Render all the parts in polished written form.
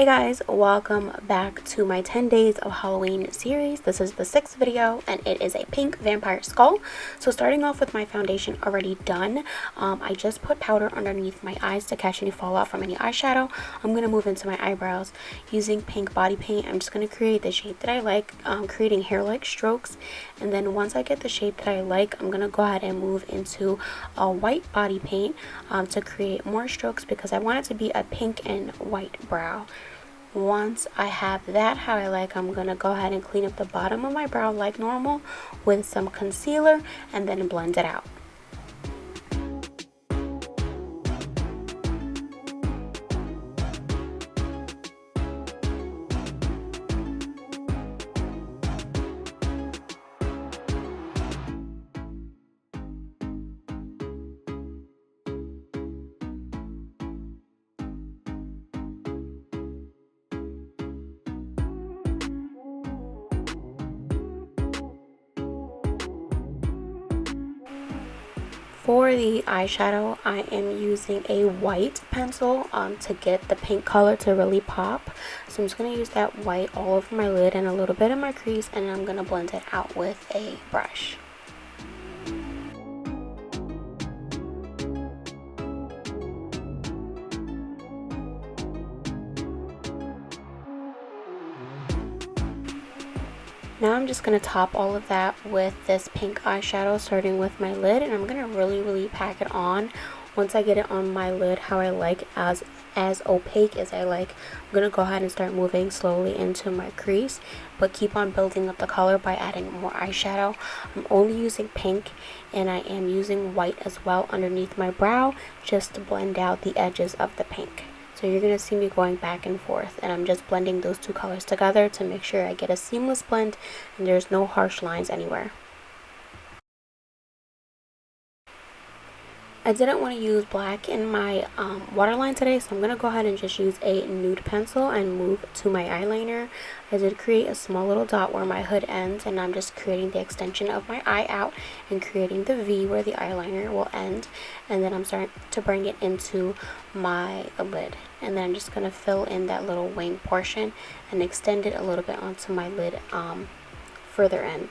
Hey guys, welcome back to my 10 days of Halloween series. This is the 6th video and it is a pink vampire skull. So starting off with my foundation already done, I just put powder underneath my eyes to catch any fallout from any eyeshadow. I'm going to move into my eyebrows using pink body paint. I'm just going to create the shape that I like, creating hair-like strokes. And then once I get the shape that I like, I'm going to go ahead and move into a white body paint to create more strokes because I want it to be a pink and white brow. Once I have that how I like, I'm going to go ahead and clean up the bottom of my brow like normal with some concealer and then blend it out. For the eyeshadow, I am using a white pencil to get the pink color to really pop. So I'm just going to use that white all over my lid and a little bit of my crease, and I'm going to blend it out with a brush. Now I'm just going to top all of that with this pink eyeshadow, starting with my lid, and I'm going to really pack it on. Once I get it on my lid how I like, as opaque as I like, I'm going to go ahead and start moving slowly into my crease, but keep on building up the color by adding more eyeshadow. I'm only using pink, and I am using white as well underneath my brow just to blend out the edges of the pink. So you're going to see me going back and forth, and I'm just blending those two colors together to make sure I get a seamless blend and there's no harsh lines anywhere. I didn't want to use black in my waterline today, so I'm going to go ahead and just use a nude pencil and move to my eyeliner. I did create a small little dot where my hood ends, and I'm just creating the extension of my eye out and creating the V where the eyeliner will end. And then I'm starting to bring it into my lid. And then I'm just going to fill in that little wing portion and extend it a little bit onto my lid further in.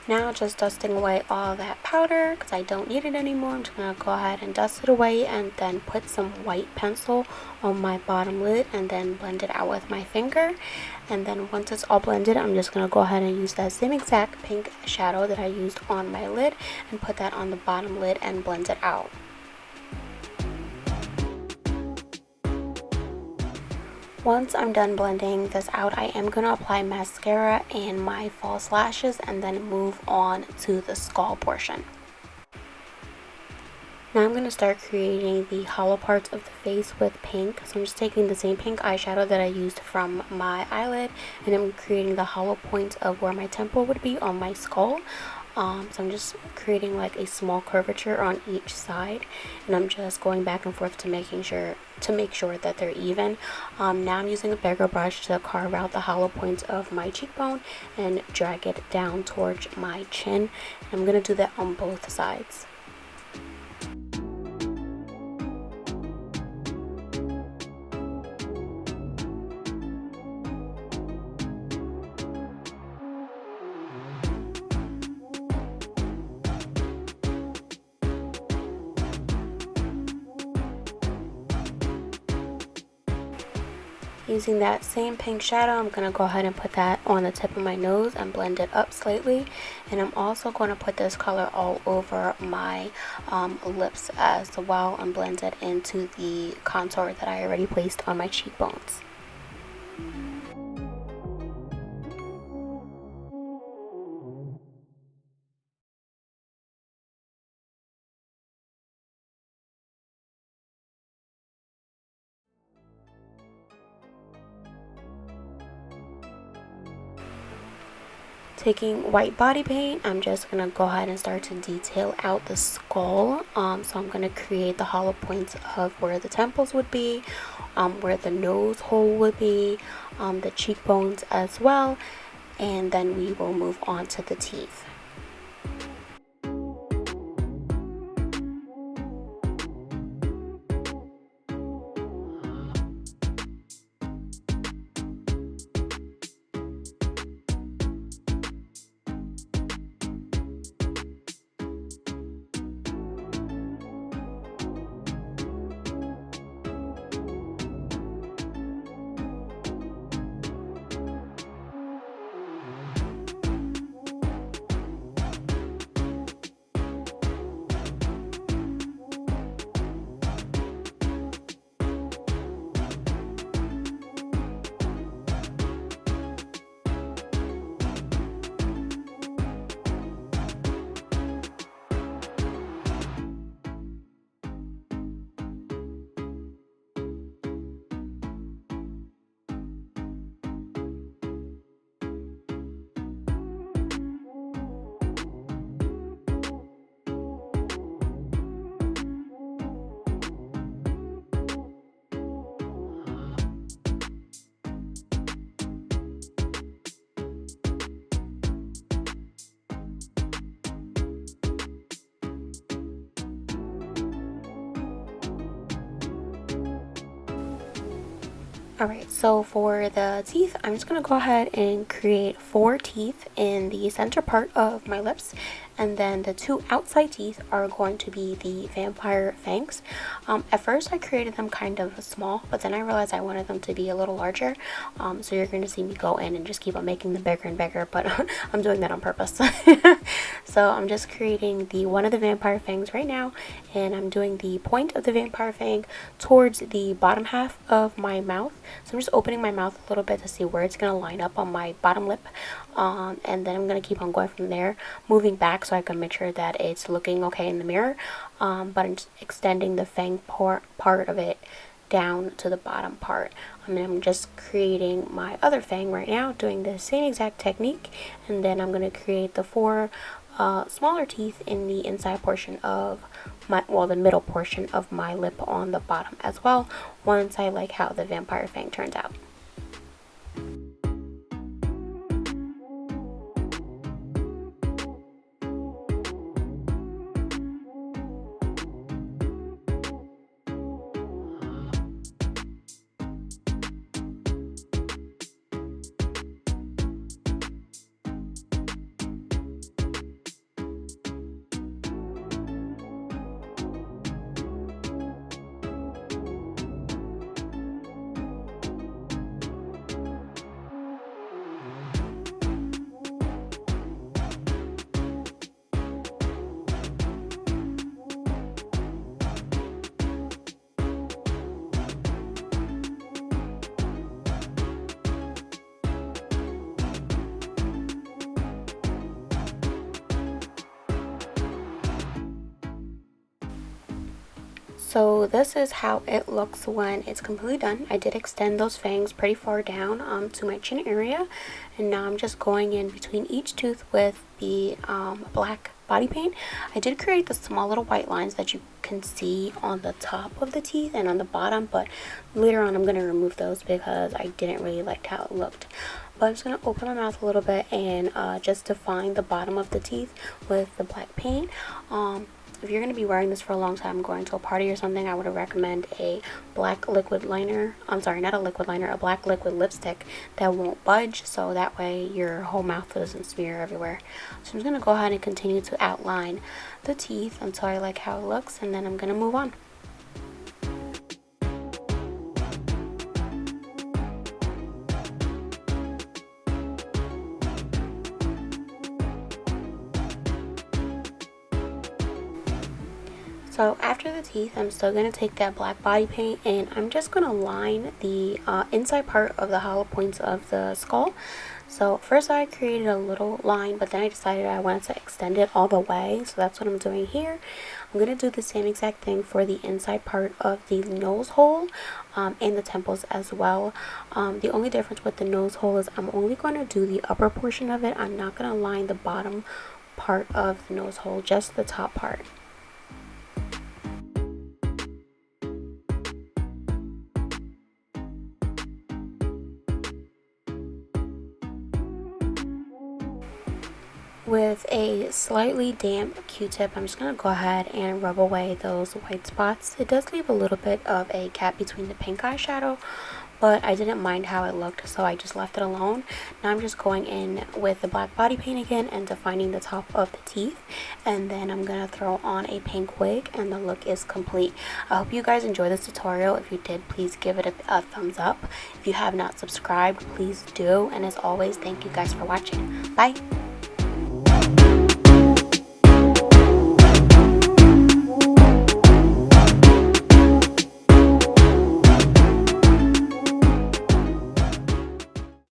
Now just dusting away all that powder because I don't need it anymore. I'm just going to go ahead and dust it away and then put some white pencil on my bottom lid and then blend it out with my finger. And then once it's all blended, I'm just going to go ahead and use that same exact pink shadow that I used on my lid and put that on the bottom lid and blend it out. Once I'm done blending this out, I am going to apply mascara and my false lashes and then move on to the skull portion. Now I'm going to start creating the hollow parts of the face with pink. So I'm just taking the same pink eyeshadow that I used from my eyelid, and I'm creating the hollow point of where my temple would be on my skull. So I'm just creating like a small curvature on each side, and I'm just going back and forth to make sure that they're even. Now I'm using a bigger brush to carve out the hollow points of my cheekbone and drag it down towards my chin. And I'm going to do that on both sides. Using that same pink shadow, I'm going to go ahead and put that on the tip of my nose and blend it up slightly. And I'm also going to put this color all over my lips as well and blend it into the contour that I already placed on my cheekbones. Taking white body paint, I'm just going to go ahead and start to detail out the skull. So I'm going to create the hollow points of where the temples would be, where the nose hole would be, the cheekbones as well. and then we will move on to the teeth. Alright, so for the teeth, I'm just going to go ahead and create 4 teeth in the center part of my lips, and then the 2 outside teeth are going to be the vampire fangs. At first I created them kind of small, but then I realized I wanted them to be a little larger, so you're going to see me go in and just keep on making them bigger and bigger, but I'm doing that on purpose. So I'm just creating the one of the vampire fangs right now, and I'm doing the point of the vampire fang towards the bottom half of my mouth. So I'm just opening my mouth a little bit to see where it's going to line up on my bottom lip, and then I'm going to keep on going from there, moving back so I can make sure that it's looking okay in the mirror, but I'm just extending the fang part of it down to the bottom part. I'm just creating my other fang right now, doing the same exact technique, and then I'm going to create the 4 smaller teeth in the inside portion of the middle portion of my lip on the bottom as well, once I like how the vampire fang turns out. So this is how it looks when it's completely done. I did extend those fangs pretty far down to my chin area, and now I'm just going in between each tooth with the black body paint. I did create the small little white lines that you can see on the top of the teeth and on the bottom, but later on I'm going to remove those because I didn't really like how it looked. But I'm just going to open my mouth a little bit and just define the bottom of the teeth with the black paint. If you're going to be wearing this for a long time, going to a party or something, I would recommend a black liquid liner. I'm sorry, not a liquid liner, a black liquid lipstick that won't budge, so that way your whole mouth doesn't smear everywhere. So I'm just going to go ahead and continue to outline the teeth until I like how it looks, and then I'm going to move on. So after the teeth, I'm still going to take that black body paint and I'm just going to line the inside part of the hollow points of the skull. So first I created a little line, but then I decided I wanted to extend it all the way. So that's what I'm doing here. I'm going to do the same exact thing for the inside part of the nose hole and the temples as well. The only difference with the nose hole is I'm only going to do the upper portion of it. I'm not going to line the bottom part of the nose hole, just the top part. with a slightly damp Q-tip, I'm just going to go ahead and rub away those white spots. It does leave a little bit of a gap between the pink eyeshadow, but I didn't mind how it looked, so I just left it alone. Now I'm just going in with the black body paint again and defining the top of the teeth, and then I'm going to throw on a pink wig, and the look is complete. I hope you guys enjoyed this tutorial. If you did, please give it a thumbs up. If you have not subscribed, please do, and as always, thank you guys for watching. Bye!